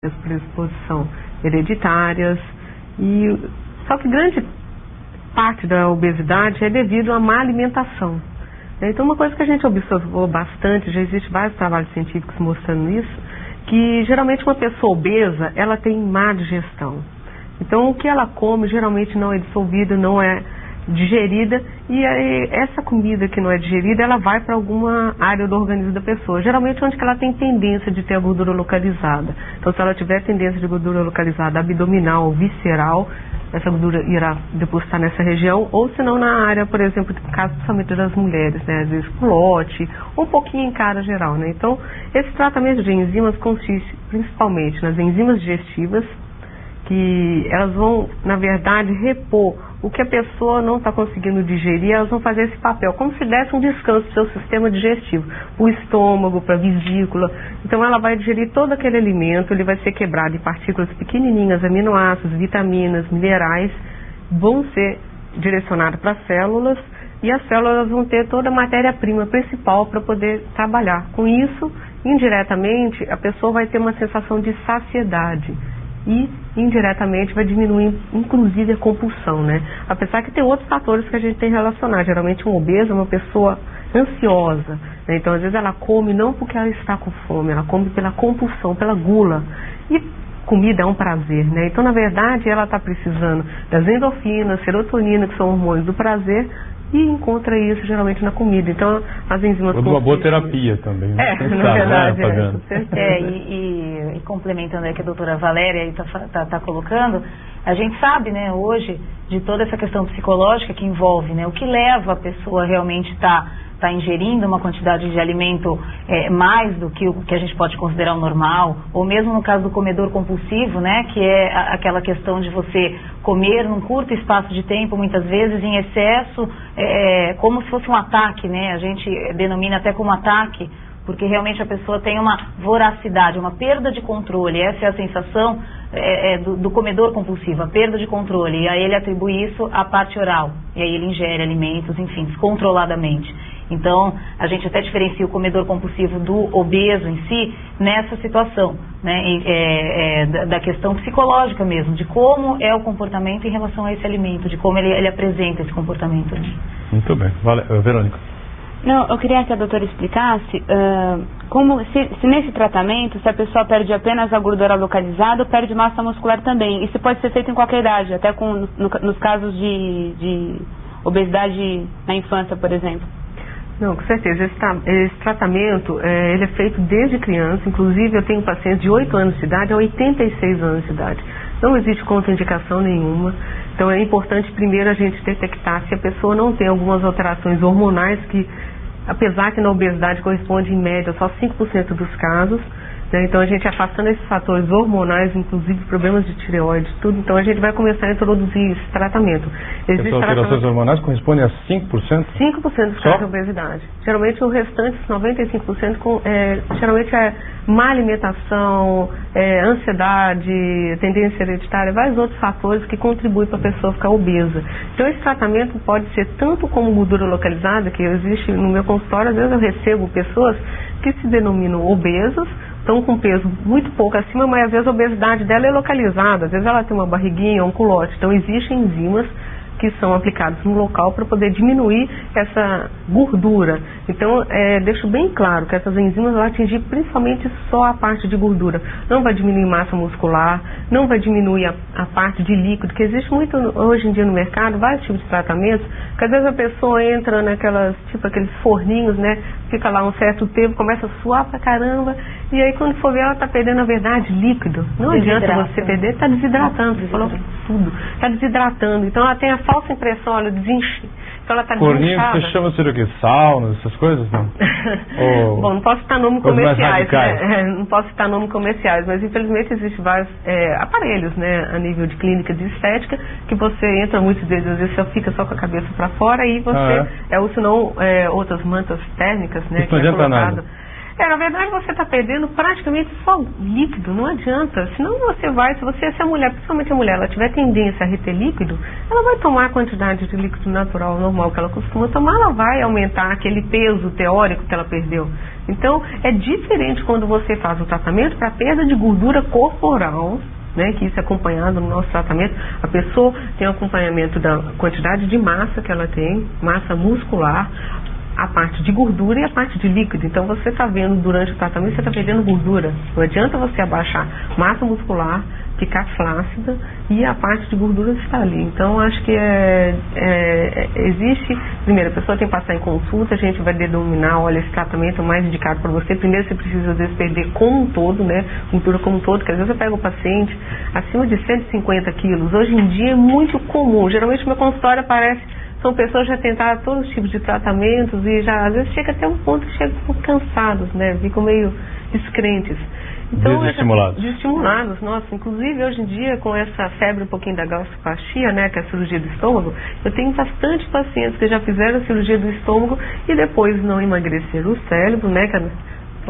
predisposição hereditárias, só que grande parte da obesidade é devido à má alimentação. Então uma coisa que a gente observou bastante, já existe vários trabalhos científicos mostrando isso, que geralmente uma pessoa obesa, ela tem má digestão. Então o que ela come geralmente não é dissolvido, não é digerida, e aí, essa comida que não é digerida, ela vai para alguma área do organismo da pessoa, geralmente onde que ela tem tendência de ter a gordura localizada. Então se ela tiver tendência de gordura localizada abdominal, visceral, essa gordura irá depositar nessa região, ou se não na área, por exemplo, no caso principalmente das mulheres, né, às vezes culote, um pouquinho em cara geral, né. Então esse tratamento de enzimas consiste principalmente nas enzimas digestivas, que elas vão, na verdade, repor o que a pessoa não está conseguindo digerir, elas vão fazer esse papel, como se desse um descanso para o seu sistema digestivo, para o estômago, para a vesícula. Então ela vai digerir todo aquele alimento, ele vai ser quebrado em partículas pequenininhas, aminoácidos, vitaminas, minerais, vão ser direcionados para as células, e as células vão ter toda a matéria-prima principal para poder trabalhar. Com isso, indiretamente, a pessoa vai ter uma sensação de saciedade. E indiretamente vai diminuir inclusive a compulsão, né? Apesar que tem outros fatores que a gente tem relacionado. Geralmente um obeso é uma pessoa ansiosa, né? Então às vezes ela come não porque ela está com fome, ela come pela compulsão, pela gula. E comida é um prazer, né? Então na verdade ela está precisando das endorfinas, serotonina, que são hormônios do prazer, e encontra isso geralmente na comida. Então as enzimas... Ou de uma boa terapia também. Na verdade, e complementando aí que a doutora Valéria está colocando, a gente sabe, né, hoje, de toda essa questão psicológica que envolve, né, o que leva a pessoa realmente está ingerindo uma quantidade de alimento mais do que o que a gente pode considerar o normal, ou mesmo no caso do comedor compulsivo, né, que é aquela questão de você comer num curto espaço de tempo, muitas vezes em excesso, como se fosse um ataque, né, a gente denomina até como ataque, porque realmente a pessoa tem uma voracidade, uma perda de controle. Essa é a sensação do comedor compulsivo, a perda de controle, e aí ele atribui isso à parte oral, e aí ele ingere alimentos, enfim, descontroladamente. Então, a gente até diferencia o comedor compulsivo do obeso em si nessa situação, né, da questão psicológica mesmo, de como é o comportamento em relação a esse alimento, de como ele apresenta esse comportamento. Muito bem. Verônica. Não, eu queria que a doutora explicasse como se nesse tratamento, se a pessoa perde apenas a gordura localizada ou perde massa muscular também. Isso pode ser feito em qualquer idade, até nos casos de obesidade na infância, por exemplo. Não, com certeza. Esse tratamento, ele é feito desde criança. Inclusive, eu tenho pacientes de 8 anos de idade a 86 anos de idade. Não existe contraindicação nenhuma. Então, é importante primeiro a gente detectar se a pessoa não tem algumas alterações hormonais que, apesar que na obesidade corresponde em média só 5% dos casos, né? Então a gente afastando esses fatores hormonais, inclusive problemas de tireoide, tudo, então a gente vai começar a introduzir esse tratamento. Essas alterações hormonais correspondem a 5%? 5% dos casos de obesidade. Geralmente o restante, 95%, geralmente é má alimentação, ansiedade, tendência hereditária, vários outros fatores que contribuem para a pessoa ficar obesa. Então esse tratamento pode ser tanto como gordura localizada, que existe no meu consultório, às vezes eu recebo pessoas que se denominam obesos, estão com peso muito pouco acima, mas às vezes a obesidade dela é localizada, às vezes ela tem uma barriguinha, um culote. Então existem enzimas que são aplicadas no local para poder diminuir essa gordura. Então, deixo bem claro que essas enzimas vão atingir principalmente só a parte de gordura. Não vai diminuir massa muscular, não vai diminuir a parte de líquido, que existe muito hoje em dia no mercado, vários tipos de tratamentos, que às vezes a pessoa entra aqueles forninhos, né, fica lá um certo tempo, começa a suar pra caramba, e aí quando for ver ela está perdendo, na verdade, líquido. Não adianta você perder, está desidratando, você falou tudo, está desidratando. Então ela tem a falsa impressão, olha, desenche. Então ela está desinchada. Você chama-se o quê? Sauna, essas coisas, não? Bom, não posso citar nomes comerciais, né? Não posso citar nomes comerciais, mas infelizmente existem vários aparelhos, né, a nível de clínica de estética, que você entra muitas vezes, às vezes você fica só com a cabeça para fora e você, ou se não, outras mantas térmicas, né? Isso não adianta nada. Na verdade você está perdendo praticamente só líquido, não adianta. Senão você vai, se a mulher, principalmente a mulher, ela tiver tendência a reter líquido, ela vai tomar a quantidade de líquido natural, normal que ela costuma tomar, ela vai aumentar aquele peso teórico que ela perdeu. Então, é diferente quando você faz o tratamento para perda de gordura corporal, né, que isso é acompanhado no nosso tratamento. A pessoa tem um acompanhamento da quantidade de massa que ela tem, massa muscular, a parte de gordura e a parte de líquido. Então você está vendo durante o tratamento, você está perdendo gordura. Não adianta você abaixar massa muscular, ficar flácida e a parte de gordura está ali. Então acho que existe, primeiro a pessoa tem que passar em consulta, a gente vai denominar, olha, esse tratamento é mais indicado para você. Primeiro você precisa às vezes perder como um todo, né, gordura como um todo, que às vezes eu pego o paciente acima de 150 quilos. Hoje em dia é muito comum, geralmente meu consultório aparece, são pessoas que já tentaram todos os tipos de tratamentos e já às vezes chega até um ponto que chegam cansados, né, ficam meio descrentes. Então, desestimulados, nossa, inclusive hoje em dia com essa febre um pouquinho da gastroplastia, né, que é a cirurgia do estômago, eu tenho bastante pacientes que já fizeram a cirurgia do estômago e depois não emagreceram o cérebro, né, que a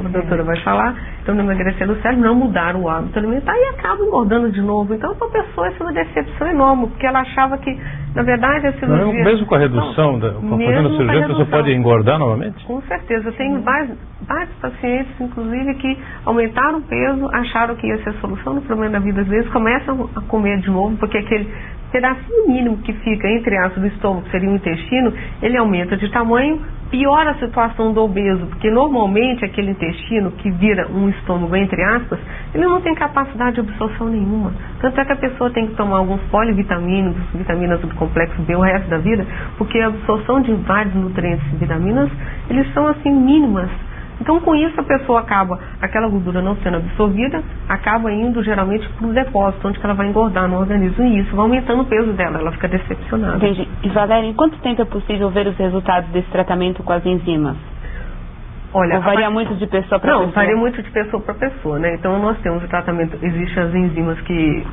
doutora vai falar, então não emagreceram o cérebro, não mudaram o hábito alimentar e acabam engordando de novo. Então para a pessoa isso é uma decepção enorme, porque ela achava que, na verdade, a cirurgia... Mesmo com a redução, fazendo a cirurgia, a pessoa pode engordar novamente? Com certeza. Eu tenho vários pacientes, inclusive, que aumentaram o peso, acharam que ia ser a solução do problema da vida, às vezes começam a comer de novo, porque aquele pedacinho mínimo que fica entre aspas do estômago, que seria o intestino, ele aumenta de tamanho, piora a situação do obeso, porque normalmente aquele intestino que vira um estômago, entre aspas, ele não tem capacidade de absorção nenhuma. Tanto é que a pessoa tem que tomar alguns polivitamínicos, vitaminas do complexo B o resto da vida, porque a absorção de vários nutrientes e vitaminas, eles são assim mínimas. Então com isso a pessoa acaba, aquela gordura não sendo absorvida, acaba indo geralmente para o depósito, onde ela vai engordar no organismo e isso vai aumentando o peso dela, ela fica decepcionada. Entendi. E Valéria, em quanto tempo é possível ver os resultados desse tratamento com as enzimas? Olha, ou varia muito de pessoa para pessoa? Não, varia muito de pessoa para pessoa, né? Então nós temos o tratamento, existem as enzimas que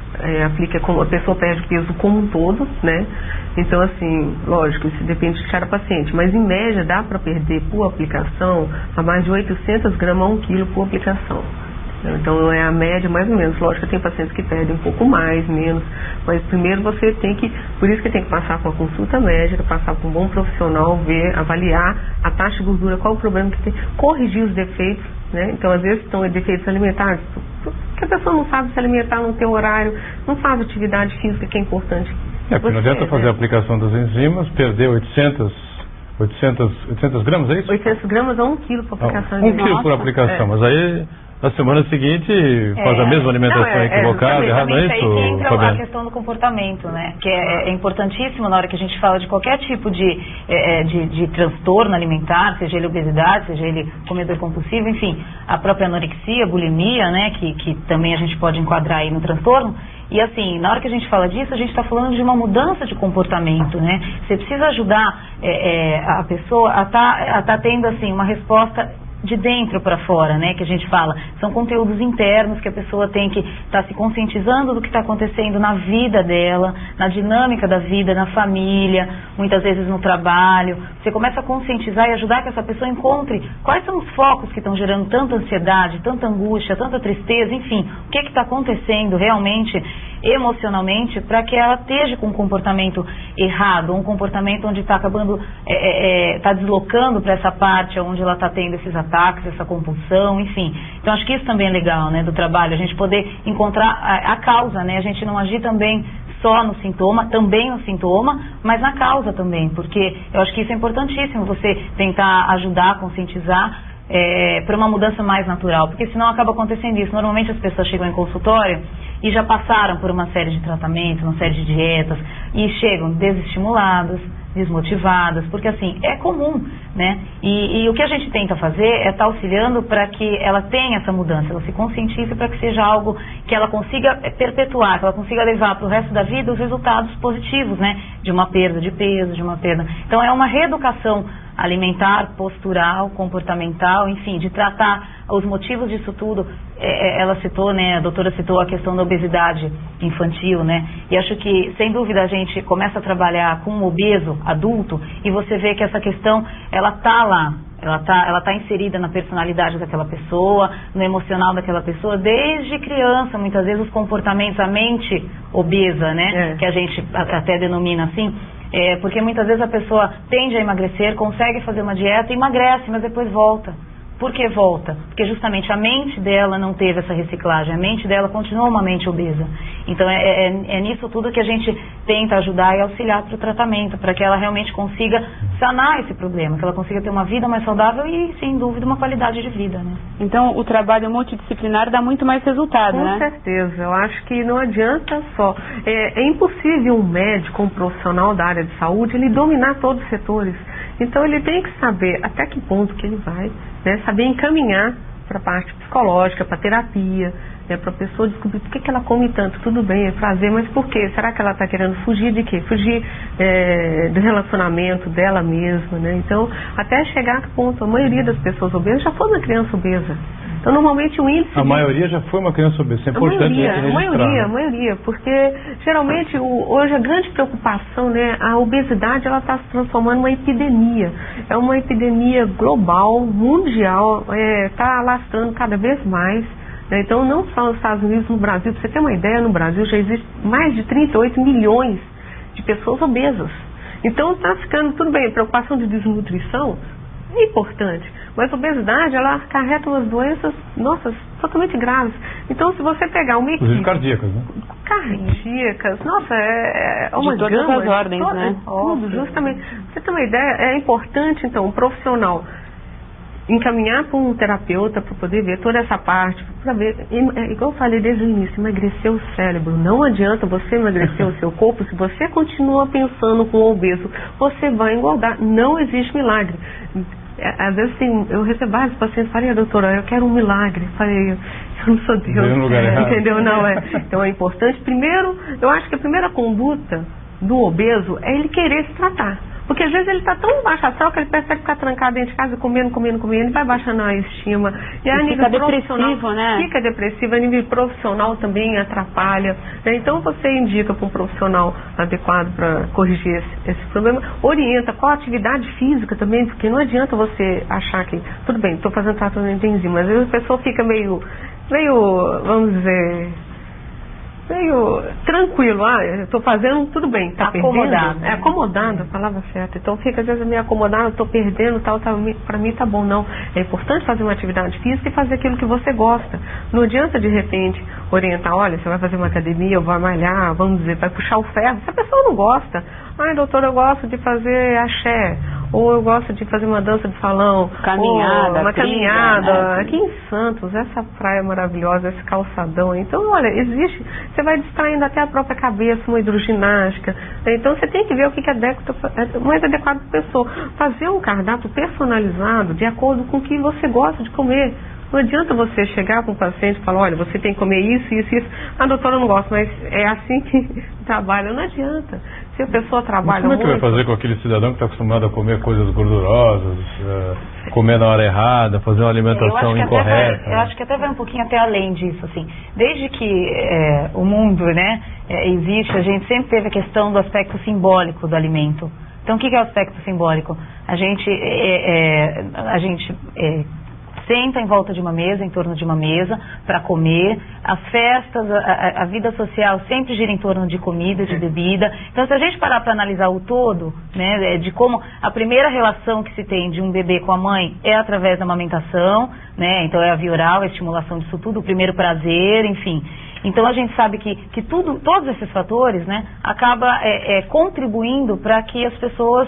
aplica como a pessoa perde peso como um todo, né? Então assim, lógico, isso depende de cada paciente, mas em média dá para perder por aplicação a mais de 800 gramas a 1 quilo por aplicação. Então é a média mais ou menos. Lógico que tem pacientes que perdem um pouco mais, menos, mas primeiro você tem que, por isso que tem que passar com a consulta médica, passar com um bom profissional, ver, avaliar a taxa de gordura, qual o problema que tem, corrigir os defeitos, né? Então às vezes são defeitos alimentares, porque a pessoa não sabe se alimentar, não tem horário, não faz atividade física que é importante. Porque não adianta fazer a aplicação das enzimas, perder 800 gramas, é isso? 800 gramas a 1 quilo por aplicação. 1 quilo por aplicação, mas aí na semana seguinte faz a mesma alimentação equivocada, errada, não é isso? Aí entra a questão do comportamento, né? Que é importantíssimo na hora que a gente fala de qualquer tipo de transtorno alimentar, seja ele obesidade, seja ele comedor compulsivo, enfim, a própria anorexia, bulimia, né? Que também a gente pode enquadrar aí no transtorno. E assim, na hora que a gente fala disso, a gente está falando de uma mudança de comportamento, né? Você precisa ajudar a pessoa a tá tendo assim uma resposta de dentro para fora, né, que a gente fala, são conteúdos internos que a pessoa tem que estar se conscientizando do que está acontecendo na vida dela, na dinâmica da vida, na família, muitas vezes no trabalho. Você começa a conscientizar e ajudar que essa pessoa encontre quais são os focos que estão gerando tanta ansiedade, tanta angústia, tanta tristeza, enfim, o que está acontecendo realmente emocionalmente para que ela esteja com um comportamento errado, um comportamento onde está acabando, está deslocando para essa parte onde ela está tendo esses ataques, essa compulsão, enfim. Então acho que isso também é legal, né, do trabalho, a gente poder encontrar a causa, né, a gente não agir também só no sintoma, também no sintoma, mas na causa também, porque eu acho que isso é importantíssimo, você tentar ajudar, conscientizar para uma mudança mais natural, porque senão acaba acontecendo isso. Normalmente as pessoas chegam em consultório e já passaram por uma série de tratamentos, uma série de dietas e chegam desestimuladas, desmotivadas, porque assim, é comum, né? E o que a gente tenta fazer é estar auxiliando para que ela tenha essa mudança, ela se conscientize para que seja algo que ela consiga perpetuar, que ela consiga levar para o resto da vida os resultados positivos, né? De uma perda de peso, de uma perda. Então é uma reeducação alimentar, postural, comportamental, enfim, de tratar os motivos disso tudo. Ela citou, né, a doutora citou a questão da obesidade infantil, né, e acho que, sem dúvida, a gente começa a trabalhar com um obeso adulto e você vê que essa questão, ela tá lá, ela tá inserida na personalidade daquela pessoa, no emocional daquela pessoa, desde criança, muitas vezes os comportamentos, a mente obesa, né, que a gente até denomina assim, porque muitas vezes a pessoa tende a emagrecer, consegue fazer uma dieta e emagrece, mas depois volta. Por que volta? Porque justamente a mente dela não teve essa reciclagem, a mente dela continua uma mente obesa. Então é nisso tudo que a gente tenta ajudar e auxiliar para o tratamento, para que ela realmente consiga sanar esse problema, que ela consiga ter uma vida mais saudável e, sem dúvida, uma qualidade de vida, né? Então o trabalho multidisciplinar dá muito mais resultado, né? Com certeza, eu acho que não adianta só. É impossível um médico, um profissional da área de saúde, ele dominar todos os setores. Então ele tem que saber até que ponto que ele vai, né, saber encaminhar para a parte psicológica, para a terapia, né, para a pessoa descobrir por que ela come tanto. Tudo bem, é prazer, mas por quê? Será que ela está querendo fugir de quê? Fugir do relacionamento dela mesma, né? Então, até chegar a que ponto a maioria das pessoas obesas já foi uma criança obesa. Então, normalmente o índice... A maioria já foi uma criança obesa, é importante a maioria, porque geralmente hoje a grande preocupação, né, a obesidade, ela está se transformando numa epidemia. É uma epidemia global, mundial, está alastrando cada vez mais. Né? Então, não só nos Estados Unidos, no Brasil, para você ter uma ideia, no Brasil já existe mais de 38 milhões de pessoas obesas. Então, está ficando, tudo bem, preocupação de desnutrição é importante, mas a obesidade, ela acarreta umas doenças, nossa, totalmente graves. Então, se você pegar uma equipe... Inclusive cardíacas, né? Cardíacas, nossa, é uma de todas gama... as ordens, né? Tudo, justamente. Pra você ter uma ideia, é importante, então, um profissional encaminhar para um terapeuta para poder ver toda essa parte, para ver, igual eu falei desde o início, emagrecer o cérebro. Não adianta você emagrecer o seu corpo se você continua pensando com o obeso, você vai engordar. Não existe milagre. Às vezes eu recebo vários pacientes, falei, doutora, eu quero um milagre. Falei, eu não sou Deus, entendeu? Não é. Então é importante, primeiro, eu acho que a primeira conduta do obeso é ele querer se tratar. Porque às vezes ele está tão baixo astral que ele prefere ficar trancado dentro de casa, comendo, vai baixando a estima. E a nível depressivo, né? Fica depressivo, a nível profissional também atrapalha. Né? Então você indica para um profissional adequado para corrigir esse problema. Orienta qual a atividade física também, porque não adianta você achar que, tudo bem, estou fazendo tratamento de enzima, às vezes a pessoa fica meio, vamos dizer... meio tranquilo, eu estou fazendo, tudo bem, está perdendo. É acomodado, a palavra certa. Então fica às vezes meio acomodado, estou perdendo, tal, para mim tá bom, não. É importante fazer uma atividade física e fazer aquilo que você gosta. Não adianta de repente orientar, olha, você vai fazer uma academia, ou vai malhar, vamos dizer, vai puxar o ferro. Se a pessoa não gosta, doutora, eu gosto de fazer axé, ou eu gosto de fazer uma dança de salão, caminhada, uma caminhada, né? Aqui em Santos, essa praia maravilhosa, esse calçadão. Então, olha, existe, você vai distraindo até a própria cabeça, uma hidroginástica. Então, você tem que ver o que é mais adequado para a pessoa. Fazer um cardápio personalizado de acordo com o que você gosta de comer. Não adianta você chegar para um paciente e falar, olha, você tem que comer isso, isso, isso. Doutora, eu não gosto, mas é assim que trabalha. Não adianta. Se a pessoa trabalha muito... Como é que vai fazer com aquele cidadão que está acostumado a comer coisas gordurosas, comer na hora errada, fazer uma alimentação incorreta? Eu acho que até vai um pouquinho até além disso, assim. Desde que o mundo, né, existe, a gente sempre teve a questão do aspecto simbólico do alimento. Então, o que é o aspecto simbólico? A gente senta em volta de uma mesa, em torno de uma mesa, para comer. As festas, a vida social sempre gira em torno de comida, de bebida. Então, se a gente parar para analisar o todo, né, de como a primeira relação que se tem de um bebê com a mãe é através da amamentação, né, então é a via oral, a estimulação disso tudo, o primeiro prazer, enfim. Então, a gente sabe que todos esses fatores, né, acaba contribuindo para que as pessoas